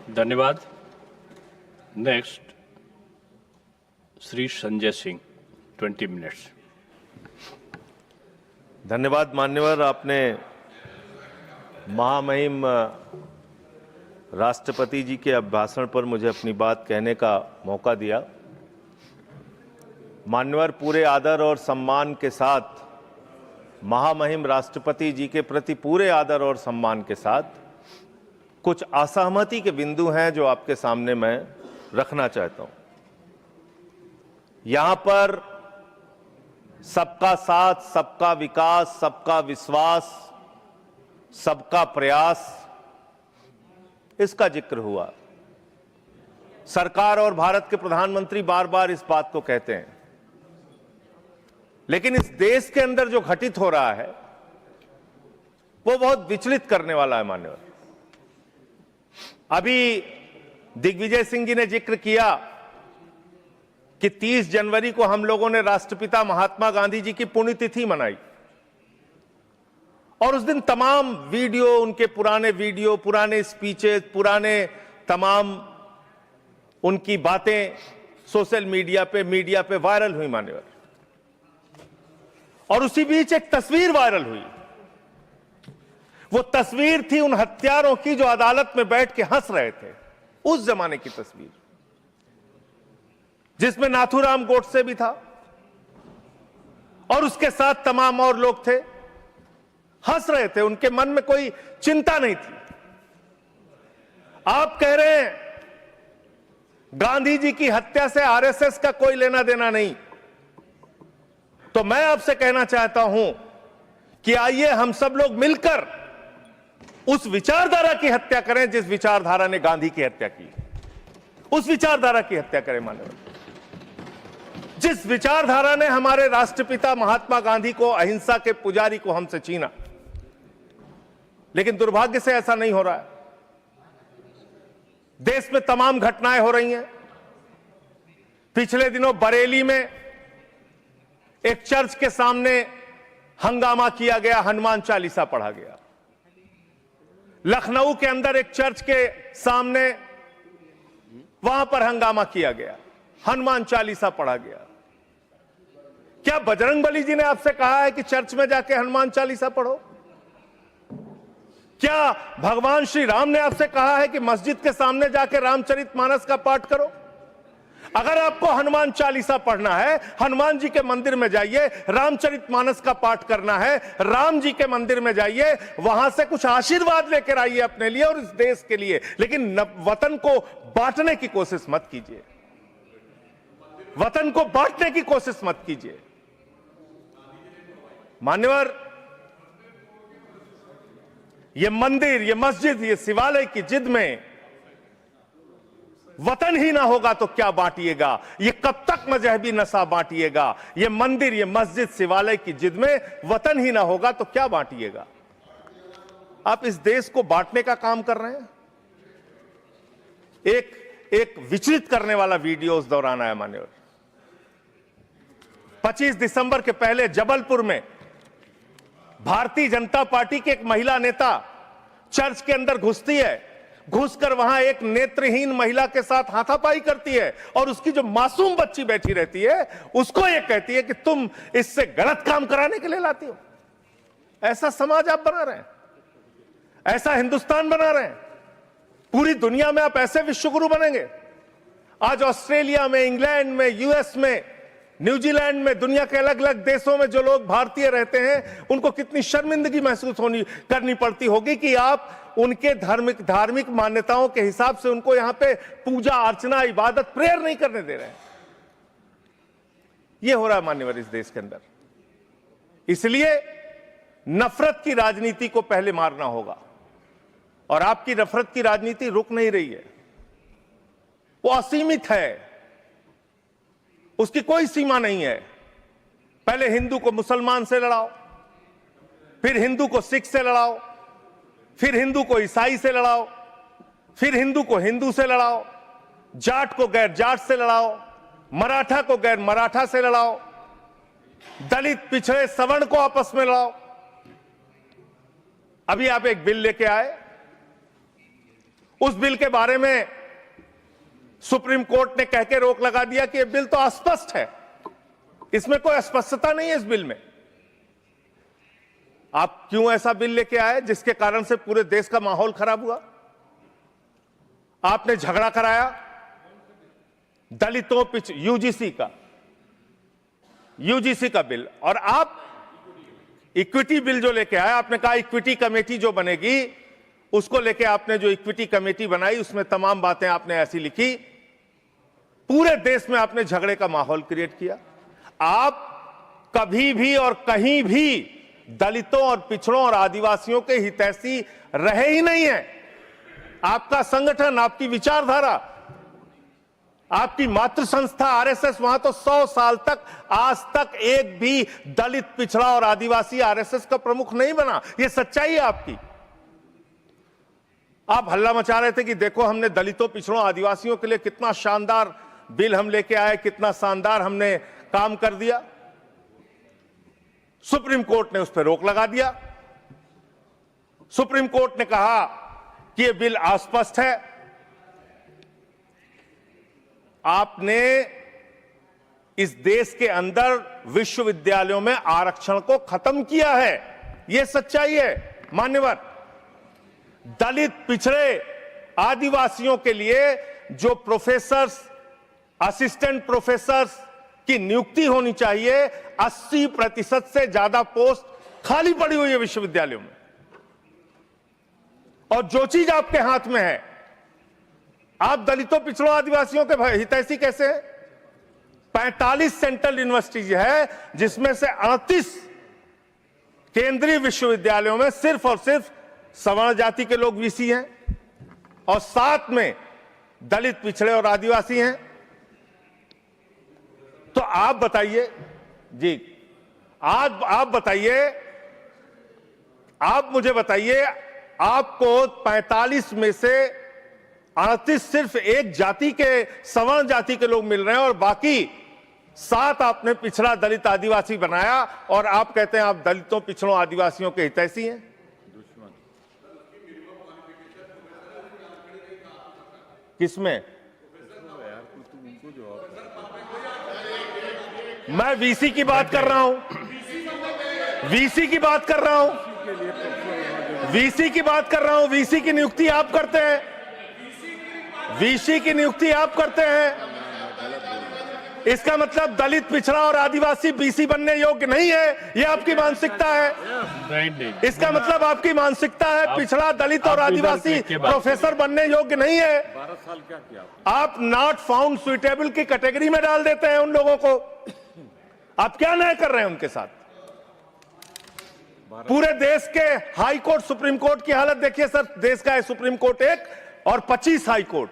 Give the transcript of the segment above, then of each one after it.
धन्यवाद। Next Shri Sanjay Singh, 20 minutes. धन्यवाद मान्यवर, आपने महामहिम राष्ट्रपति जी के अभिभाषण पर मुझे अपनी बात कहने का मौका दिया। मान्यवर, पूरे आदर और सम्मान के साथ, महामहिम राष्ट्रपति जी के प्रति पूरे आदर और सम्मान के साथ कुछ असहमति के बिंदु हैं जो आपके सामने मैं रखना चाहता हूं। यहां पर सबका साथ, सबका विकास, सबका विश्वास, सबका प्रयास, इसका जिक्र हुआ। सरकार और भारत के प्रधानमंत्री बार बार इस बात को कहते हैं, लेकिन इस देश के अंदर जो घटित हो रहा है वो बहुत विचलित करने वाला है मान्यवर। अभी दिग्विजय सिंह जी ने जिक्र किया कि 30 जनवरी को हम लोगों ने राष्ट्रपिता महात्मा गांधी जी की पुण्यतिथि मनाई और उस दिन तमाम वीडियो, उनके पुराने वीडियो, पुराने स्पीचेस, पुराने तमाम उनकी बातें सोशल मीडिया पे वायरल हुई मान्यवर। और उसी बीच एक तस्वीर वायरल हुई। वो तस्वीर थी उन हत्यारों की जो अदालत में बैठ के हंस रहे थे, उस जमाने की तस्वीर, जिसमें नाथूराम गोडसे भी था और उसके साथ तमाम और लोग थे, हंस रहे थे, उनके मन में कोई चिंता नहीं थी। आप कह रहे हैं गांधी जी की हत्या से आरएसएस का कोई लेना देना नहीं, तो मैं आपसे कहना चाहता हूं कि आइए हम सब लोग मिलकर उस विचारधारा की हत्या करें जिस विचारधारा ने गांधी की हत्या की। उस विचारधारा की हत्या करें मानव, जिस विचारधारा ने हमारे राष्ट्रपिता महात्मा गांधी को, अहिंसा के पुजारी को हमसे छीना। लेकिन दुर्भाग्य से ऐसा नहीं हो रहा है। देश में तमाम घटनाएं हो रही हैं। पिछले दिनों बरेली में एक चर्च के सामने हंगामा किया गया, हनुमान चालीसा पढ़ा गया। लखनऊ के अंदर एक चर्च के सामने वहां पर हंगामा किया गया, हनुमान चालीसा पढ़ा गया। क्या बजरंगबली जी ने आपसे कहा है कि चर्च में जाके हनुमान चालीसा पढ़ो? क्या भगवान श्री राम ने आपसे कहा है कि मस्जिद के सामने जाके रामचरितमानस का पाठ करो? अगर आपको हनुमान चालीसा पढ़ना है, हनुमान जी के मंदिर में जाइए, रामचरितमानस का पाठ करना है, राम जी के मंदिर में जाइए, वहां से कुछ आशीर्वाद लेकर आइए अपने लिए और इस देश के लिए। लेकिन वतन को बांटने की कोशिश मत कीजिए, वतन को बांटने की कोशिश मत कीजिए। मान्यवर, ये मंदिर, ये मस्जिद, ये शिवालय की जिद में वतन ही ना होगा तो क्या बांटिएगा? ये कब तक मजहबी नशा बांटिएगा? ये मंदिर, ये मस्जिद, शिवालय की जिद में वतन ही ना होगा तो क्या बांटिएगा? आप इस देश को बांटने का काम कर रहे हैं। एक विचलित करने वाला वीडियो उस दौरान आया मान्यवर। 25 दिसंबर के पहले जबलपुर में भारतीय जनता पार्टी की एक महिला नेता चर्च के अंदर घुसती है, घुसकर वहां एक नेत्रहीन महिला के साथ हाथापाई करती है और उसकी जो मासूम बच्ची बैठी रहती है उसको ये कहती है कि तुम इससे गलत काम कराने के लिए लाती हो। ऐसा समाज आप बना रहे हैं, ऐसा हिंदुस्तान बना रहे हैं। पूरी दुनिया में आप ऐसे विश्वगुरु बनेंगे? आज ऑस्ट्रेलिया में, इंग्लैंड में, यूएस में, न्यूजीलैंड में, दुनिया के अलग अलग देशों में जो लोग भारतीय रहते हैं उनको कितनी शर्मिंदगी महसूस करनी पड़ती होगी कि आप उनके धार्मिक मान्यताओं के हिसाब से उनको यहां पे पूजा अर्चना, इबादत, प्रेयर नहीं करने दे रहे हैं। यह हो रहा है मान्यवर इस देश के अंदर। इसलिए नफरत की राजनीति को पहले मारना होगा और आपकी नफरत की राजनीति रुक नहीं रही है, वो असीमित है, उसकी कोई सीमा नहीं है। पहले हिंदू को मुसलमान से लड़ाओ, फिर हिंदू को सिख से लड़ाओ, फिर हिंदू को ईसाई से लड़ाओ, फिर हिंदू को हिंदू से लड़ाओ, जाट को गैर जाट से लड़ाओ, मराठा को गैर मराठा से लड़ाओ, दलित, पिछड़े, सवर्ण को आपस में लड़ाओ। अभी आप एक बिल लेके आए, उस बिल के बारे में सुप्रीम कोर्ट ने कह के रोक लगा दिया कि यह बिल तो अस्पष्ट है, इसमें कोई स्पष्टता नहीं है इस बिल में। आप क्यों ऐसा बिल लेके आए जिसके कारण से पूरे देश का माहौल खराब हुआ? आपने झगड़ा कराया दलितों यूजीसी का बिल, और आप इक्विटी बिल जो लेके आए, आपने कहा इक्विटी कमेटी जो बनेगी उसको लेके आपने जो इक्विटी कमेटी बनाई उसमें तमाम बातें आपने ऐसी लिखी, पूरे देश में आपने झगड़े का माहौल क्रिएट किया। आप कभी भी और कहीं भी दलितों और पिछड़ों और आदिवासियों के हितैषी रहे ही नहीं है। आपका संगठन, आपकी विचारधारा, आपकी मातृ संस्था आरएसएस, वहां तो 100 साल तक आज तक एक भी दलित, पिछड़ा और आदिवासी आरएसएस का प्रमुख नहीं बना। यह सच्चाई है आपकी। आप हल्ला मचा रहे थे कि देखो हमने दलितों, पिछड़ों, आदिवासियों के लिए कितना शानदार बिल हम लेके आए, कितना शानदार हमने काम कर दिया। सुप्रीम कोर्ट ने उस पर रोक लगा दिया। सुप्रीम कोर्ट ने कहा कि यह बिल अस्पष्ट है। आपने इस देश के अंदर विश्वविद्यालयों में आरक्षण को खत्म किया है, यह सच्चाई है मान्यवर। दलित, पिछड़े, आदिवासियों के लिए जो प्रोफेसर्स, असिस्टेंट प्रोफेसर्स की नियुक्ति होनी चाहिए, 80% से ज्यादा पोस्ट खाली पड़ी हुई है विश्वविद्यालयों में। और जो चीज आपके हाथ में है, आप दलितों, पिछड़ों, आदिवासियों के हितैषी कैसे हैं? 45 सेंट्रल यूनिवर्सिटीज है जिसमें से 38 केंद्रीय विश्वविद्यालयों में सिर्फ और सिर्फ सवर्ण जाति के लोग वीसी हैं और 7 में दलित, पिछड़े और आदिवासी हैं। तो आप बताइए जी, आज आप बताइए, आप मुझे बताइए, आपको 45 में से 38 सिर्फ एक जाति के, सवर्ण जाति के लोग मिल रहे हैं और बाकी 7 आपने पिछड़ा, दलित, आदिवासी बनाया और आप कहते हैं आप दलितों, पिछड़ों, आदिवासियों के हितैषी हैं। किसमें? मैं वीसी की बात कर रहा हूं, वीसी की बात कर रहा हूं, वीसी की बात कर रहा हूं। वीसी की नियुक्ति आप करते हैं, वीसी की नियुक्ति आप करते हैं। इसका मतलब दलित, पिछड़ा और आदिवासी बीसी बनने योग्य नहीं है, यह आपकी मानसिकता है। इसका मतलब आपकी मानसिकता है पिछड़ा, दलित और आदिवासी प्रोफेसर बनने योग्य नहीं है। 12 साल क्या किया आप नॉट फाउंड सुइटेबल की कैटेगरी में डाल देते हैं उन लोगों को। आप क्या न्याय कर रहे हैं उनके साथ? पूरे देश के हाई कोर्ट, सुप्रीम कोर्ट की हालत देखिए सर। देश का है सुप्रीम कोर्ट 1 और 25 हाई कोर्ट।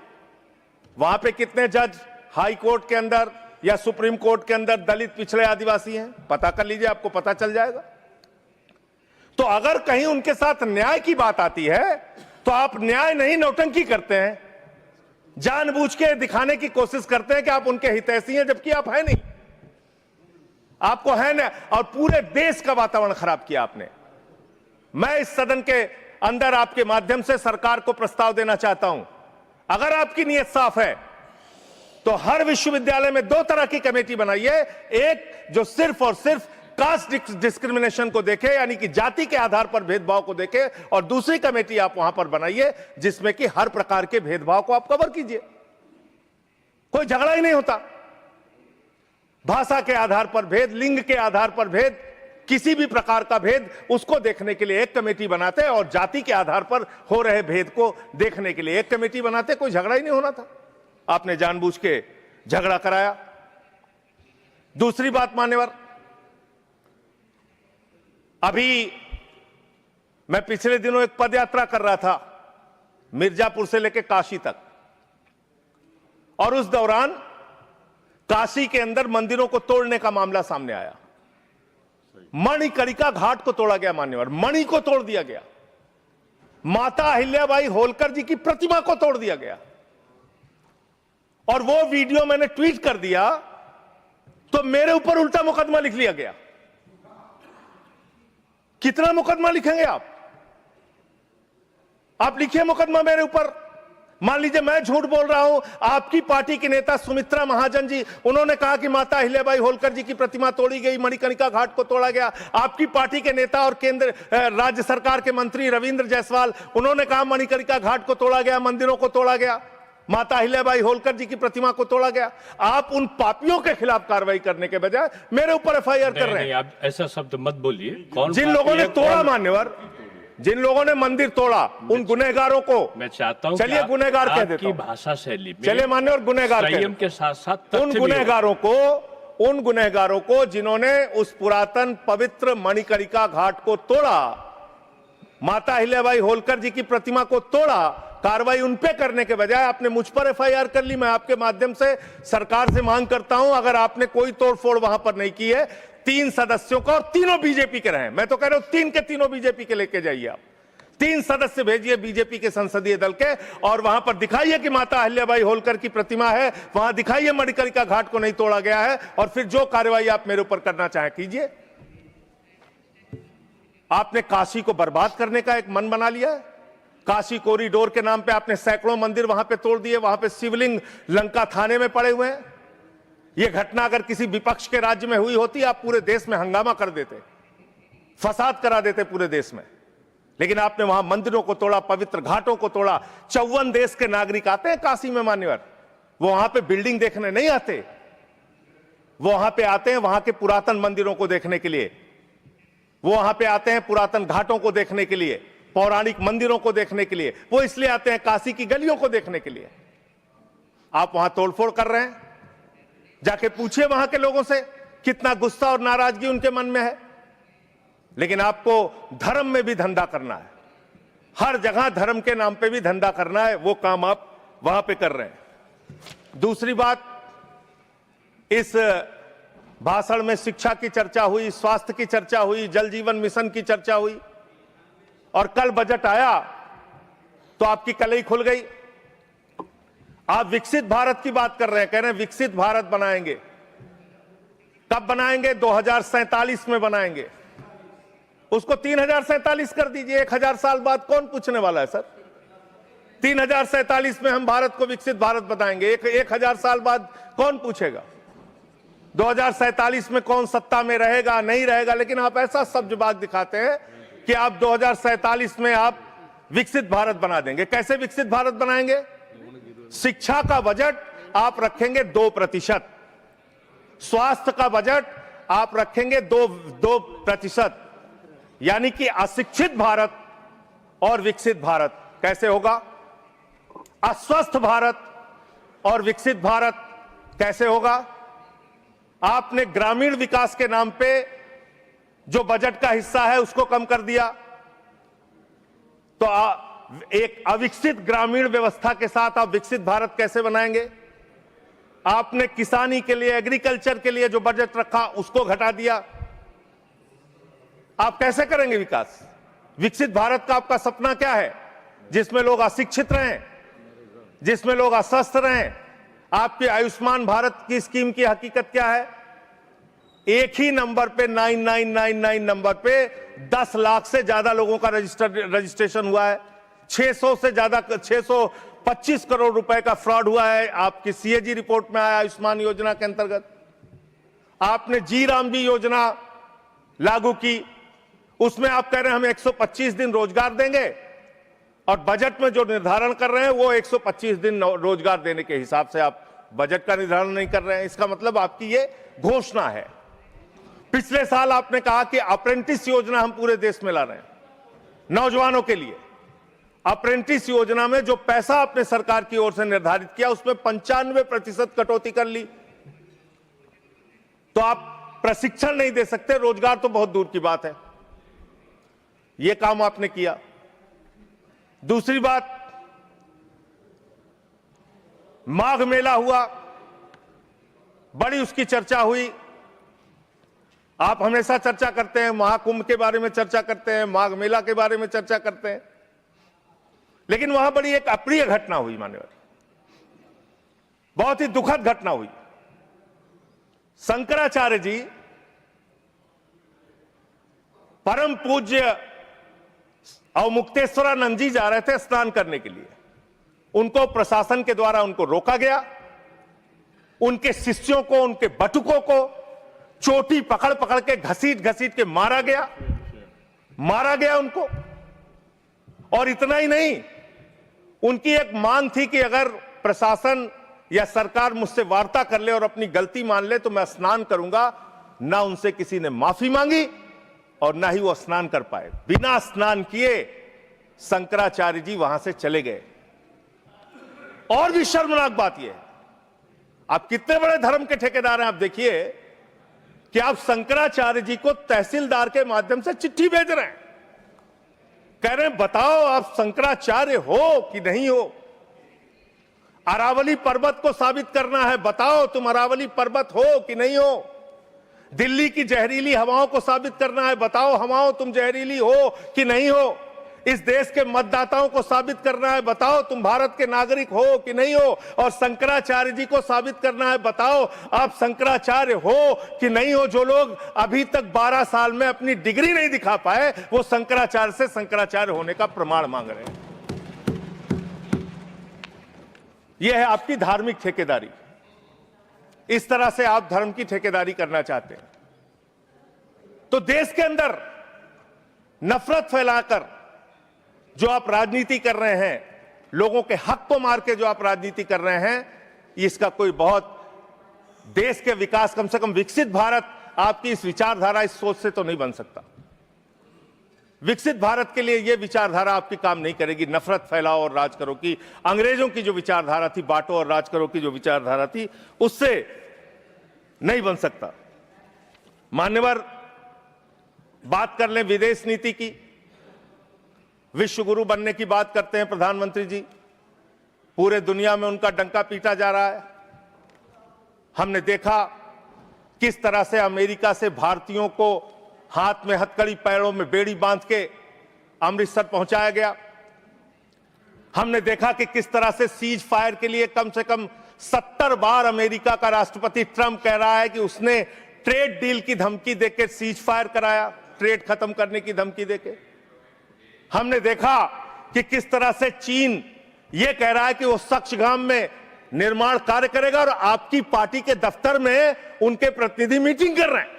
वहां पे कितने जज हाई कोर्ट के अंदर या सुप्रीम कोर्ट के अंदर दलित, पिछड़े, आदिवासी हैं? पता कर लीजिए, आपको पता चल जाएगा। तो अगर कहीं उनके साथ न्याय की बात आती है तो आप न्याय नहीं, नौटंकी करते हैं, जानबूझ के दिखाने की कोशिश करते हैं कि आप उनके हितैषी हैं, जबकि आप है नहीं, आपको है ना। और पूरे देश का वातावरण खराब किया आपने। मैं इस सदन के अंदर आपके माध्यम से सरकार को प्रस्ताव देना चाहता हूं, अगर आपकी नीयत साफ है तो हर विश्वविद्यालय में 2 तरह की कमेटी बनाइए। एक जो सिर्फ और सिर्फ कास्ट डिस्क्रिमिनेशन को देखे, यानी कि जाति के आधार पर भेदभाव को देखे, और दूसरी कमेटी आप वहां पर बनाइए जिसमें कि हर प्रकार के भेदभाव को आप कवर कीजिए। कोई झगड़ा ही नहीं होता। भाषा के आधार पर भेद, लिंग के आधार पर भेद, किसी भी प्रकार का भेद, उसको देखने के लिए एक कमेटी बनाते, और जाति के आधार पर हो रहे भेद को देखने के लिए एक कमेटी बनाते। कोई झगड़ा ही नहीं होना था। आपने जानबूझ के झगड़ा कराया। दूसरी बात मान्यवर, अभी मैं पिछले दिनों एक पदयात्रा कर रहा था मिर्जापुर से लेकर काशी तक, और उस दौरान काशी के अंदर मंदिरों को तोड़ने का मामला सामने आया। मणिकर्णिका घाट को तोड़ा गया मान्यवर, मणि को तोड़ दिया गया, माता अहिल्याबाई होलकर जी की प्रतिमा को तोड़ दिया गया। और वो वीडियो मैंने ट्वीट कर दिया तो मेरे ऊपर उल्टा मुकदमा लिख लिया गया। कितना मुकदमा लिखेंगे आप? आप लिखिए मुकदमा मेरे ऊपर। मान लीजिए मैं झूठ बोल रहा हूं, आपकी पार्टी की नेता सुमित्रा महाजन जी, उन्होंने कहा कि माता अहिल्याबाई होलकर जी की प्रतिमा तोड़ी गई, मणिकर्णिका घाट को तोड़ा गया। आपकी पार्टी के नेता और केंद्र राज्य सरकार के मंत्री रविंद्र जायसवाल, उन्होंने कहा मणिकर्णिका घाट को तोड़ा गया, मंदिरों को तोड़ा गया, माता अहिल्याबाई होलकर जी की प्रतिमा को तोड़ा गया। आप उन पापियों के खिलाफ कार्रवाई करने के बजाय मेरे ऊपर एफआईआर कर रहे हैं। आप ऐसा शब्द मत बोलिए। कौन जिन लोगों ने तोड़ा, मान्यवर, जिन लोगों ने मंदिर तोड़ा, उन गुनहगारों को मैं चाहता हूं, चलिए गुनहगार कह देता हूं भाषा शैली में, चलिए मान्यवर गुनहगार संयम के साथ साथ उन गुनहगारों को जिन्होंने उस पुरातन पवित्र मणिकर्णिका घाट को तोड़ा, माता अहिल्याबाई होलकर जी की प्रतिमा को तोड़ा, कार्रवाई उन पे करने के बजाय आपने मुझ पर एफआईआर कर ली। मैं आपके माध्यम से सरकार से मांग करता हूं, अगर आपने कोई तोड़फोड़ वहां पर नहीं की है, 3 सदस्यों का, और तीनों बीजेपी के रहे, मैं तो कह रहा हूं 3 के तीनों बीजेपी के लेके जाइए आप। 3 सदस्य भेजिए बीजेपी के संसदीय दल के, और वहां पर दिखाइए कि माता अहिल्याबाई होलकर की प्रतिमा है, वहां दिखाइए मणिकर्णिका घाट को नहीं तोड़ा गया है, और फिर जो कार्रवाई आप मेरे ऊपर करना चाहें कीजिए। आपने काशी को बर्बाद करने का एक मन बना लिया है। काशी कॉरिडोर के नाम पे आपने सैकड़ों मंदिर वहां पे तोड़ दिए, वहां पे शिवलिंग लंका थाने में पड़े हुए हैं। यह घटना अगर किसी विपक्ष के राज्य में हुई होती, आप पूरे देश में हंगामा कर देते, फसाद करा देते पूरे देश में। लेकिन आपने वहां मंदिरों को तोड़ा, पवित्र घाटों को तोड़ा। 54 देश के नागरिक आते हैं काशी में मान्यवर, वो वहां पे बिल्डिंग देखने नहीं आते, वो वहां पे आते हैं वहां के पुरातन मंदिरों को देखने के लिए, वो वहां पे आते हैं पुरातन घाटों को देखने के लिए, पौराणिक मंदिरों को देखने के लिए। वो इसलिए आते हैं काशी की गलियों को देखने के लिए। आप वहां तोड़फोड़ कर रहे हैं। जाके पूछिए वहां के लोगों से कितना गुस्सा और नाराजगी उनके मन में है। लेकिन आपको धर्म में भी धंधा करना है, हर जगह धर्म के नाम पे भी धंधा करना है, वो काम आप वहां पे कर रहे हैं। दूसरी बात, इस भाषण में शिक्षा की चर्चा हुई, स्वास्थ्य की चर्चा हुई, जल जीवन मिशन की चर्चा हुई, और कल बजट आया तो आपकी कलई खुल गई। आप विकसित भारत की बात कर रहे हैं, कह रहे हैं विकसित भारत बनाएंगे। कब बनाएंगे? 2047 में बनाएंगे। उसको 3047 कर दीजिए। 1000 साल बाद कौन पूछने वाला है सर? 3047 में हम भारत को विकसित भारत बताएंगे। 1000 साल बाद कौन पूछेगा? 2047 में कौन सत्ता में रहेगा नहीं रहेगा। लेकिन आप ऐसा सब्जबाग दिखाते हैं कि आप 2047 में आप विकसित भारत बना देंगे। कैसे विकसित भारत बनाएंगे? शिक्षा का बजट आप रखेंगे 2%, स्वास्थ्य का बजट आप रखेंगे 2%, यानी कि अशिक्षित भारत और विकसित भारत कैसे होगा? अस्वस्थ भारत और विकसित भारत कैसे होगा? आपने ग्रामीण विकास के नाम पे जो बजट का हिस्सा है उसको कम कर दिया, तो एक अविकसित ग्रामीण व्यवस्था के साथ आप विकसित भारत कैसे बनाएंगे? आपने किसानी के लिए, एग्रीकल्चर के लिए जो बजट रखा उसको घटा दिया। आप कैसे करेंगे विकास? विकसित भारत का आपका सपना क्या है? जिसमें लोग अशिक्षित रहें, जिसमें लोग अस्वस्थ रहें। आपकी आयुष्मान भारत की स्कीम की हकीकत क्या है? एक ही नंबर पे 9999 नंबर पे 10 लाख से ज्यादा लोगों का रजिस्ट्रेशन हुआ है। 600 से ज्यादा 625 करोड़ रुपए का फ्रॉड हुआ है। आपकी सीएजी रिपोर्ट में आया आयुष्मान योजना के अंतर्गत। आपने जी राम जी योजना लागू की, उसमें आप कह रहे हैं हम 125 दिन रोजगार देंगे, और बजट में जो निर्धारण कर रहे हैं वो 125 दिन रोजगार देने के हिसाब से आप बजट का निर्धारण नहीं कर रहे हैं। इसका मतलब आपकी ये घोषणा है। पिछले साल आपने कहा कि अप्रेंटिस योजना हम पूरे देश में ला रहे हैं नौजवानों के लिए। अप्रेंटिस योजना में जो पैसा आपने सरकार की ओर से निर्धारित किया उसमें 95% कटौती कर ली। तो आप प्रशिक्षण नहीं दे सकते, रोजगार तो बहुत दूर की बात है। यह काम आपने किया। दूसरी बात, माघ मेला हुआ, बड़ी उसकी चर्चा हुई। आप हमेशा चर्चा करते हैं, महाकुंभ के बारे में चर्चा करते हैं, माघ मेला के बारे में चर्चा करते हैं, लेकिन वहां बड़ी एक अप्रिय घटना हुई मान्यवर, बहुत ही दुखद घटना हुई। शंकराचार्य जी, परम पूज्य अवमुक्तेश्वरानंद जी जा रहे थे स्नान करने के लिए। उनको प्रशासन के द्वारा उनको रोका गया, उनके शिष्यों को, उनके बटुकों को चोटी पकड़ पकड़ के घसीट घसीट के मारा गया उनको। और इतना ही नहीं, उनकी एक मांग थी कि अगर प्रशासन या सरकार मुझसे वार्ता कर ले और अपनी गलती मान ले तो मैं स्नान करूंगा। ना उनसे किसी ने माफी मांगी और ना ही वो स्नान कर पाए। बिना स्नान किए शंकराचार्य जी वहां से चले गए। और भी शर्मनाक बात यह है, आप कितने बड़े धर्म के ठेकेदार हैं। आप देखिए कि आप शंकराचार्य जी को तहसीलदार के माध्यम से चिट्ठी भेज रहे हैं, कह रहे हैं बताओ आप शंकराचार्य हो कि नहीं हो। अरावली पर्वत को साबित करना है, बताओ तुम अरावली पर्वत हो कि नहीं हो। दिल्ली की जहरीली हवाओं को साबित करना है, बताओ हवाओं तुम जहरीली हो कि नहीं हो। इस देश के मतदाताओं को साबित करना है, बताओ तुम भारत के नागरिक हो कि नहीं हो। और शंकराचार्य जी को साबित करना है, बताओ आप शंकराचार्य हो कि नहीं हो। जो लोग अभी तक 12 साल में अपनी डिग्री नहीं दिखा पाए, वो शंकराचार्य से शंकराचार्य होने का प्रमाण मांग रहे हैं। यह है आपकी धार्मिक ठेकेदारी। इस तरह से आप धर्म की ठेकेदारी करना चाहते हैं तो देश के अंदर नफरत फैलाकर जो आप राजनीति कर रहे हैं, लोगों के हक को मार के जो आप राजनीति कर रहे हैं, इसका कोई बहुत देश के विकास, कम से कम विकसित भारत आपकी इस विचारधारा, इस सोच से तो नहीं बन सकता। विकसित भारत के लिए यह विचारधारा आपकी काम नहीं करेगी। नफरत फैलाओ और राज करो की, अंग्रेजों की जो विचारधारा थी, बांटो और राज करो की जो विचारधारा थी, उससे नहीं बन सकता। मान्यवर, बात कर लें विदेश नीति की। विश्व गुरु बनने की बात करते हैं प्रधानमंत्री जी, पूरे दुनिया में उनका डंका पीटा जा रहा है। हमने देखा किस तरह से अमेरिका से भारतीयों को हाथ में हथकड़ी, पैरों में बेड़ी बांध के अमृतसर पहुंचाया गया। हमने देखा कि किस तरह से सीज फायर के लिए कम से कम 70 बार अमेरिका का राष्ट्रपति ट्रंप कह रहा है कि उसने ट्रेड डील की धमकी देकर सीज फायर कराया, ट्रेड खत्म करने की धमकी देके। हमने देखा कि किस तरह से चीन यह कह रहा है कि वो सक्सगाम में निर्माण कार्य करेगा और आपकी पार्टी के दफ्तर में उनके प्रतिनिधि मीटिंग कर रहे हैं।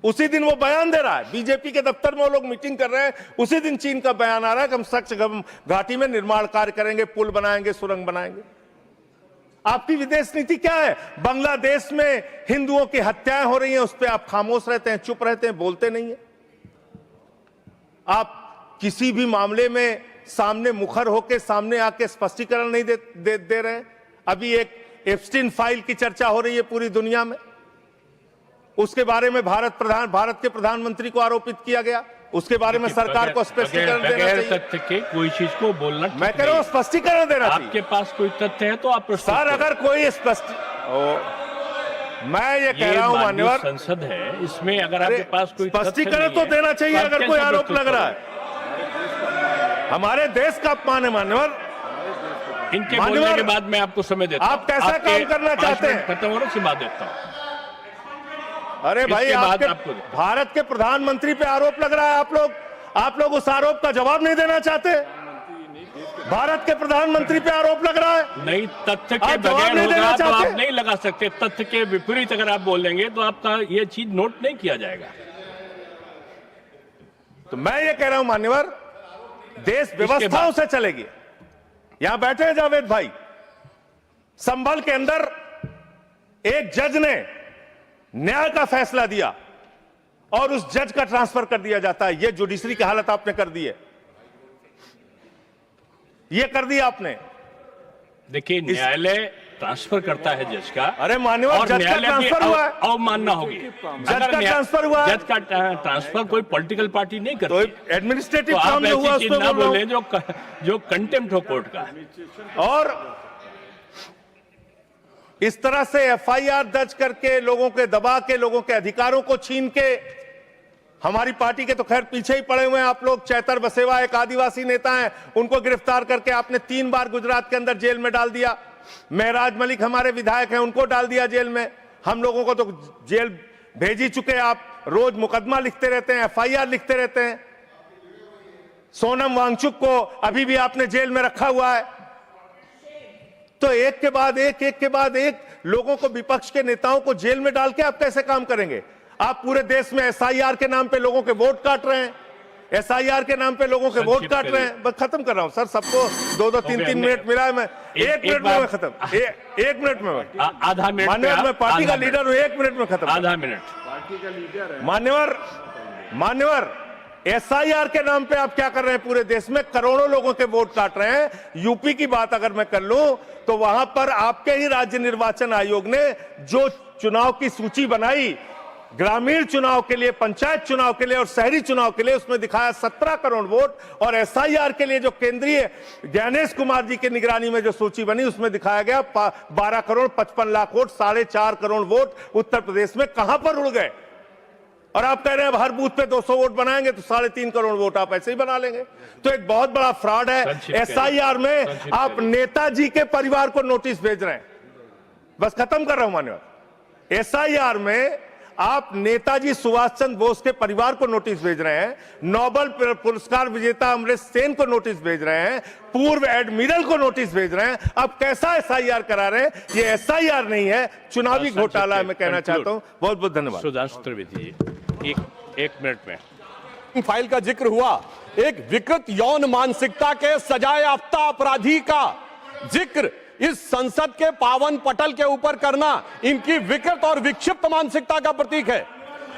उसी दिन वो बयान दे रहा है, बीजेपी के दफ्तर में वो लोग मीटिंग कर रहे हैं, उसी दिन चीन का बयान आ रहा है कि हम सक्सगम घाटी में निर्माण कार्य करेंगे, पुल बनाएंगे, सुरंग बनाएंगे। आपकी विदेश नीति क्या है? बांग्लादेश में हिंदुओं की हत्याएं हो रही हैं, उस पर आप खामोश रहते हैं, चुप रहते हैं, बोलते नहीं है। आप किसी भी मामले में सामने मुखर होकर सामने आके स्पष्टीकरण नहीं दे रहे हैं। अभी एक एप्स्टीन फाइल की चर्चा हो रही है पूरी दुनिया में, उसके बारे में भारत के प्रधानमंत्री को आरोपित किया गया, उसके बारे में सरकार को स्पष्टीकरण देना चाहिए। तथ्य के कोई चीज को बोलना, मैं कह रहा हूं स्पष्टीकरण देना चाहिए। आपके पास कोई तथ्य है तो आप सर, अगर कोई मैं ये कह रहा हूं मान्यवर, संसद है, इसमें अगर आपके पास कोई स्पष्टीकरण तो देना चाहिए। अगर कोई आरोप लग रहा है, हमारे देश का अपमान है मान्यवर। इनके बोलने के बाद मैं आपको समय देता हूं। आप कैसा काम करना चाहते हैं? खत्म होने से बाद देता हूं। अरे भाई, आपके भारत के प्रधानमंत्री पे आरोप लग रहा है, आप लोग उस आरोप का जवाब नहीं देना चाहते। भारत के प्रधानमंत्री पे आरोप लग रहा है, नहीं, तथ्य के बगैर होगा तो आप नहीं लगा सकते। तथ्य के विपरीत अगर आप बोलेंगे तो आपका ये चीज नोट नहीं किया जाएगा। तो मैं ये कह रहा हूं मान्यवर, देश व्यवस्थाओं से चलेगी। यहां बैठे हैं जावेद भाई, संभल के अंदर एक जज ने न्याय का फैसला दिया और उस जज का ट्रांसफर कर दिया जाता है। यह जुडिशरी की हालत आपने कर दी है, यह कर दिया आपने। देखिए, न्यायालय ट्रांसफर करता है जज का। अरे मान्यवर, जज का ट्रांसफर हुआ है, अवमानना होगी। जज का ट्रांसफर हुआ है। जज का ट्रांसफर कोई पॉलिटिकल पार्टी नहीं करती, तो एडमिनिस्ट्रेटिव तो काम आप जो हुआ ऐसी चीज ना बोले जो कंटेम्प्ट हो कोर्ट का। और इस तरह से एफआईआर दर्ज करके, लोगों के दबा के, लोगों के अधिकारों को छीन के, हमारी पार्टी के तो खैर पीछे ही पड़े हुए हैं आप लोग। चैतर बसेवा एक आदिवासी नेता हैं, उनको गिरफ्तार करके आपने 3 बार गुजरात के अंदर जेल में डाल दिया। महराज मलिक हमारे विधायक हैं, उनको डाल दिया जेल में। हम लोगों को तो जेल भेज ही चुके। आप रोज मुकदमा लिखते रहते हैं, एफआईआर लिखते रहते हैं। सोनम वांगचुक को अभी भी आपने जेल में रखा हुआ है। तो एक के बाद एक लोगों को, विपक्ष के नेताओं को जेल में डाल के आप कैसे काम करेंगे? आप पूरे देश में एसआईआर के नाम पे लोगों के वोट काट रहे हैं, एसआईआर के नाम पे लोगों के वोट काट रहे हैं। बस खत्म कर रहा हूं सर, सबको 2-2, 3-3 मिनट मिला है। मैं 1 मिनट में मैं खत्म, 1 मिनट में आधा मिनट। मान्यवर, मैं पार्टी का लीडर हूं, 1 मिनट में खत्म। आधा मिनट। पार्टी का लीडर है मान्यवर, एसआईआर के नाम पे आप क्या कर रहे हैं? पूरे देश में करोड़ों लोगों के वोट काट रहे हैं। यूपी की बात अगर मैं कर लूं तो वहां पर आपके ही राज्य निर्वाचन आयोग ने जो चुनाव की सूची बनाई, ग्रामीण चुनाव के लिए, पंचायत चुनाव के लिए और शहरी चुनाव के लिए, उसमें दिखाया 17 करोड़ वोट। और एसआईआर के लिए जो केंद्रीय ज्ञानेश कुमार जी की निगरानी में जो सूची बनी, उसमें दिखाया गया 12 करोड़ 55 लाख वोट, 4.5 करोड़ वोट उत्तर प्रदेश में कहां पर उड़ गए? और आप कह रहे हैं हर बूथ पे 200 वोट बनाएंगे तो 3.5 करोड़ वोट आप ऐसे ही बना लेंगे। तो एक बहुत बड़ा फ्रॉड है। एसआईआर में आप नेताजी के परिवार को नोटिस भेज रहे हैं। बस खत्म कर रहा हूं मान्यवर। एसआईआर में आप नेताजी सुभाष चंद्र बोस के परिवार को नोटिस भेज रहे हैं, नोबेल पुरस्कार विजेता अमर्त्य सेन को नोटिस भेज रहे हैं, पूर्व एडमिरल को नोटिस भेज रहे हैं। अब कैसा एसआईआर करा रहे हैं? ये एसआईआर नहीं है, चुनावी घोटाला है। मैं कहना चाहता हूं। बहुत बहुत धन्यवाद। सुधांशु त्रिवेदी जी, एक मिनट में। फाइल का जिक्र हुआ, एक विकृत यौन मानसिकता के सजाए याफ्ता अपराधी का जिक्र इस संसद के पावन पटल के ऊपर करना इनकी विकृत और विक्षिप्त मानसिकता का प्रतीक है।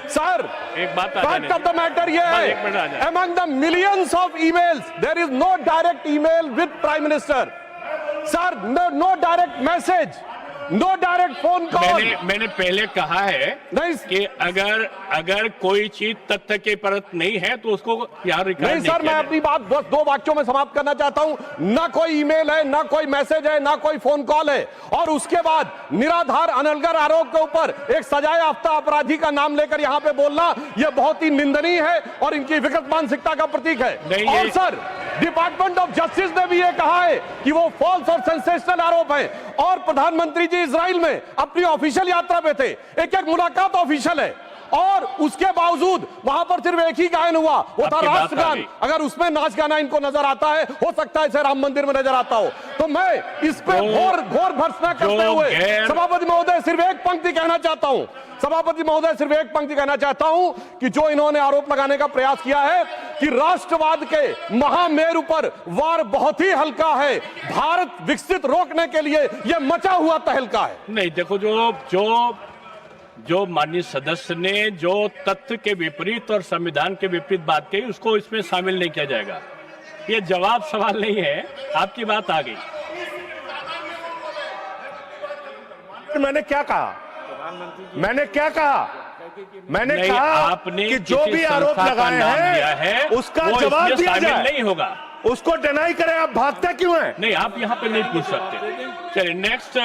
सर, एक बात फैक्ट ऑफ द मैटर ये है, among the millions of emails there is no direct email with prime minister. Sir, no direct message, no direct phone call. मैंने पहले कहा है कि अगर कोई चीज तथ्य के परत नहीं है तो उसको यहाँ रिकॉर्ड नहीं सर, मैं अपनी बात बस 2 वाक्यों में समाप्त करना चाहता हूं। ना कोई ईमेल है, ना कोई मैसेज है, ना कोई फोन कॉल है, और उसके बाद निराधार अनलगर आरोप के ऊपर एक सजाए याफ्ता अपराधी का नाम लेकर यहां पे बोलना, यह बहुत ही निंदनीय है और इनकी विकृत मानसिकता का प्रतीक है। और सर, डिपार्टमेंट ऑफ जस्टिस ने भी यह कहा है कि वो फॉल्स और सेंसेशनल आरोप है। और प्रधानमंत्री जी इजराइल में अपनी ऑफिशियल यात्रा पे थे, एक मुलाकात ऑफिशियल है, और उसके बावजूद वहां पर सिर्फ एक ही गायन हुआ, वो था राष्ट्रगान। अगर उसमें नाच गाना इनको नजर आता है, हो सकता है इसे राम मंदिर में नजर आता हो। तो मैं इस पे घोर भर्त्सना करते हुए सभापति महोदय सिर्फ एक पंक्ति कहना चाहता हूं, सभापति महोदय सिर्फ एक पंक्ति कहना चाहता हूं कि जो इन्होंने आरोप लगाने का प्रयास किया है कि राष्ट्रवाद के महामेरु पर वार बहुत ही हल्का है, भारत विकसित रोकने के लिए यह मचा हुआ तहलका है। नहीं, देखो, जो माननीय सदस्य ने जो तथ्य के विपरीत और संविधान के विपरीत बात कही, उसको इसमें शामिल नहीं किया जाएगा। ये जवाब सवाल नहीं है, आपकी बात आ गई। मैंने क्या कहा? मैंने कहा आपने कि जो भी आरोप लगाए हैं उसका जवाब दिया जाए, नहीं होगा, उसको डिनाई करें। आप भागते क्यों हैं? नहीं, आप यहाँ पे नहीं पूछ सकते। चलिए नेक्स्ट।